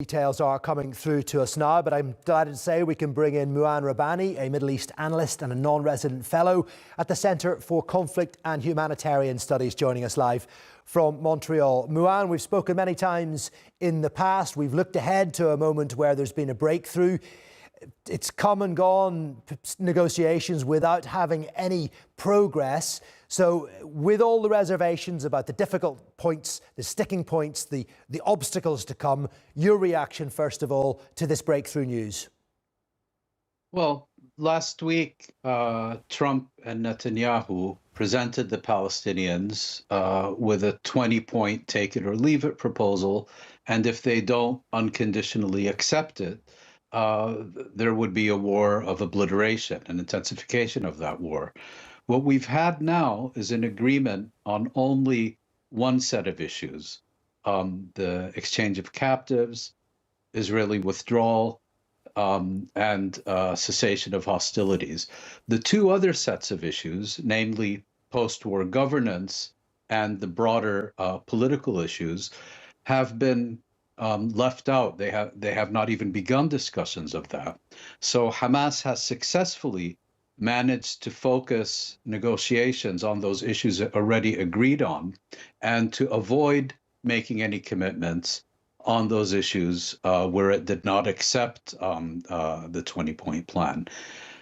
Details are coming through to us now, but I'm delighted to say we can bring in Mouin Rabbani, a Middle East analyst and a non-resident fellow at the Centre for Conflict and Humanitarian Studies, joining us live from Montreal. Mouin, we've spoken many times in the past. We've looked ahead to a moment where there's been a breakthrough. It's come and gone, negotiations without having any progress. So with all the reservations about the difficult points, the sticking points, the obstacles to come, your reaction, first of all, to this breakthrough news? Well, last week, Trump and Netanyahu presented the Palestinians with a 20-point take it or leave it proposal. And if they don't unconditionally accept it, there would be a war of obliteration, an intensification of that war. What we've had now is an agreement on only one set of issues, the exchange of captives, Israeli withdrawal, and cessation of hostilities. The two other sets of issues, namely post-war governance and the broader political issues, have been left out. They have not even begun discussions of that. So Hamas has successfully managed to focus negotiations on those issues already agreed on, and to avoid making any commitments on those issues where it did not accept the 20-point plan.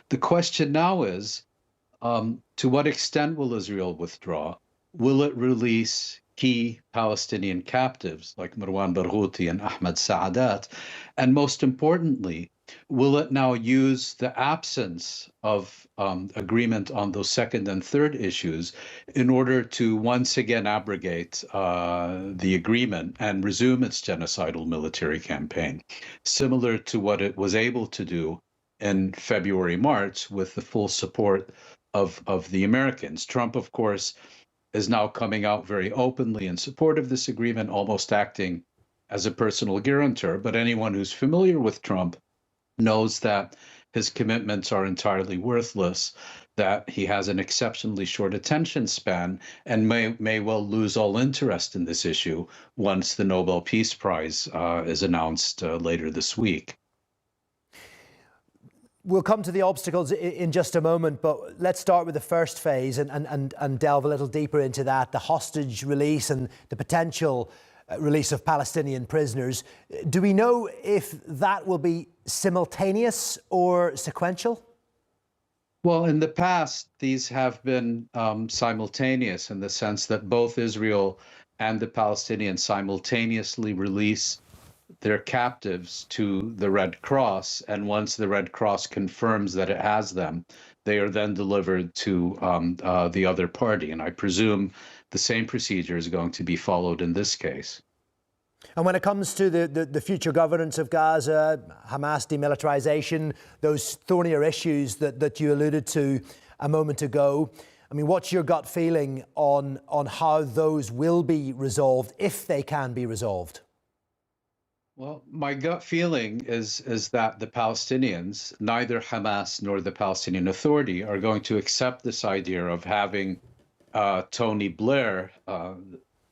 The question now is, to what extent will Israel withdraw? Will it release key Palestinian captives like Marwan Barghouti and Ahmed Saadat? And most importantly, will it now use the absence of agreement on those second and third issues in order to once again abrogate the agreement and resume its genocidal military campaign, similar to what it was able to do in February, March, with the full support of the Americans? Trump, of course, is now coming out very openly in support of this agreement, almost acting as a personal guarantor. But anyone who's familiar with Trump knows that his commitments are entirely worthless, that he has an exceptionally short attention span, and may well lose all interest in this issue once the Nobel Peace Prize is announced later this week. We'll come to the obstacles in just a moment, but let's start with the first phase and delve a little deeper into that, the hostage release and the potential release of Palestinian prisoners. Do we know if that will be simultaneous or sequential? Well, in the past, these have been simultaneous, in the sense that both Israel and the Palestinians simultaneously release their captives to the Red Cross, and once the Red Cross confirms that it has them, they are then delivered to the other party. And I presume the same procedure is going to be followed in this case. And when it comes to the future governance of Gaza, Hamas demilitarization, those thornier issues that you alluded to a moment ago, I mean, what's your gut feeling on how those will be resolved, if they can be resolved? Well, my gut feeling is that the Palestinians, neither Hamas nor the Palestinian Authority, are going to accept this idea of having Tony Blair,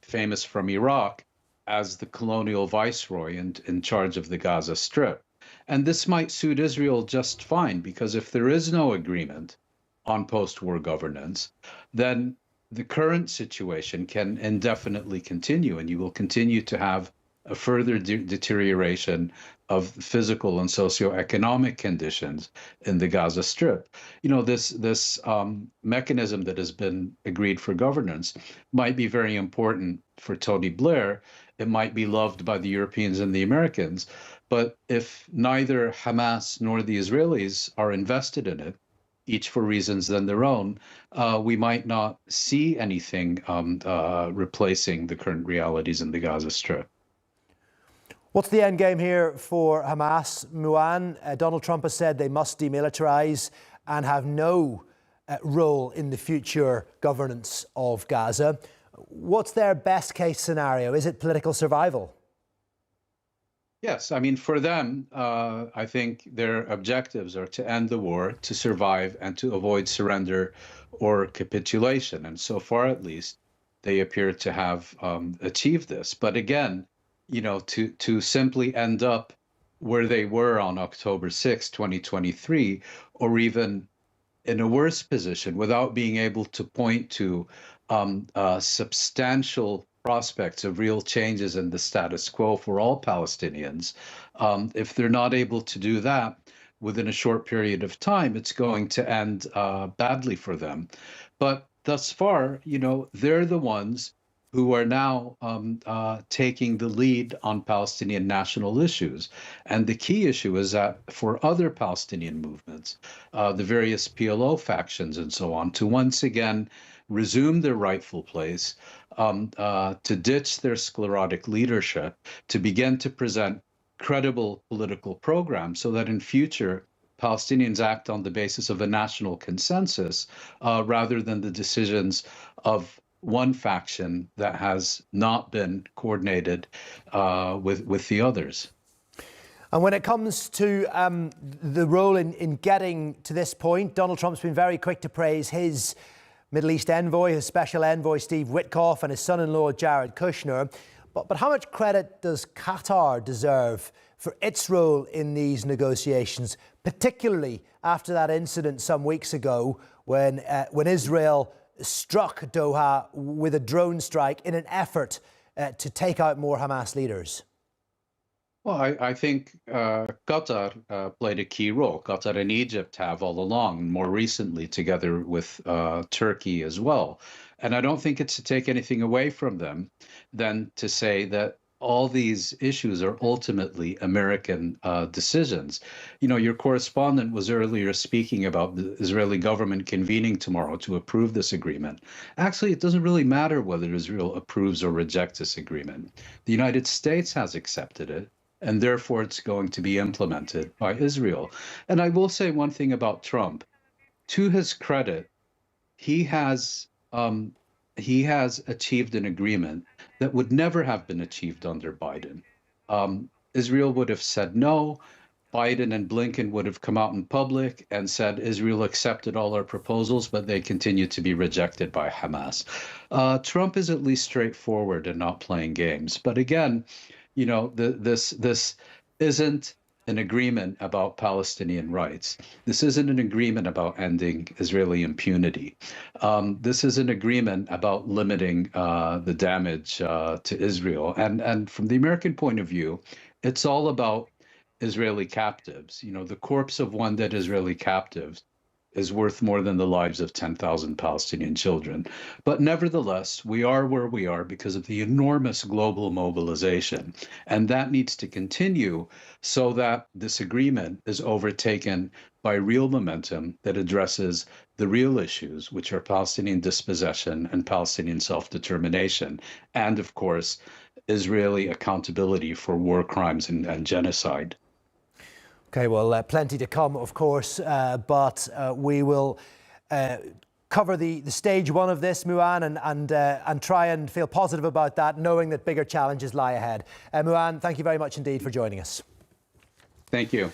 famous from Iraq, as the colonial viceroy in charge of the Gaza Strip. And this might suit Israel just fine, because if there is no agreement on post-war governance, then the current situation can indefinitely continue, and you will continue to have a further deterioration of physical and socioeconomic conditions in the Gaza Strip. You know, this mechanism that has been agreed for governance might be very important for Tony Blair. It might be loved by the Europeans and the Americans. But if neither Hamas nor the Israelis are invested in it, each for reasons than their own, we might not see anything replacing the current realities in the Gaza Strip. What's the end game here for Hamas, Mouin? Donald Trump has said they must demilitarize and have no role in the future governance of Gaza. What's their best case scenario? Is it political survival? Yes, I mean, for them, I think their objectives are to end the war, to survive, and to avoid surrender or capitulation. And so far, at least, they appear to have achieved this. But again, to simply end up where they were on October 6, 2023, or even in a worse position without being able to point to substantial prospects of real changes in the status quo for all Palestinians. If they're not able to do that within a short period of time, it's going to end badly for them. But thus far, they're the ones who are now taking the lead on Palestinian national issues. And the key issue is that for other Palestinian movements, the various PLO factions and so on, to once again resume their rightful place, to ditch their sclerotic leadership, to begin to present credible political programs so that in future Palestinians act on the basis of a national consensus rather than the decisions of one faction that has not been coordinated with the others. And when it comes to the role in getting to this point, Donald Trump's been very quick to praise his Middle East envoy, his special envoy, Steve Witkoff, and his son-in-law, Jared Kushner. But how much credit does Qatar deserve for its role in these negotiations, particularly after that incident some weeks ago when Israel struck Doha with a drone strike in an effort to take out more Hamas leaders? Well, I think Qatar played a key role. Qatar and Egypt have all along, more recently together with Turkey as well. And I don't think it's to take anything away from them than to say that all these issues are ultimately American decisions. Your correspondent was earlier speaking about the Israeli government convening tomorrow to approve this agreement. Actually, it doesn't really matter whether Israel approves or rejects this agreement. The United States has accepted it, and therefore it's going to be implemented by Israel. And I will say one thing about Trump. To his credit, he has achieved an agreement that would never have been achieved under Biden. Israel would have said no. Biden and Blinken would have come out in public and said Israel accepted all our proposals, but they continue to be rejected by Hamas. Trump is at least straightforward and not playing games. But again, this isn't an agreement about Palestinian rights. This isn't an agreement about ending Israeli impunity. This is an agreement about limiting the damage to Israel. And from the American point of view, it's all about Israeli captives. The corpse of one dead Israeli captive is worth more than the lives of 10,000 Palestinian children. But nevertheless, we are where we are because of the enormous global mobilization. And that needs to continue so that this agreement is overtaken by real momentum that addresses the real issues, which are Palestinian dispossession and Palestinian self-determination. And of course, Israeli accountability for war crimes and genocide. Okay, well, plenty to come, of course, but we will cover the stage one of this, Mouin, and try and feel positive about that, knowing that bigger challenges lie ahead. Mouin, thank you very much indeed for joining us. Thank you.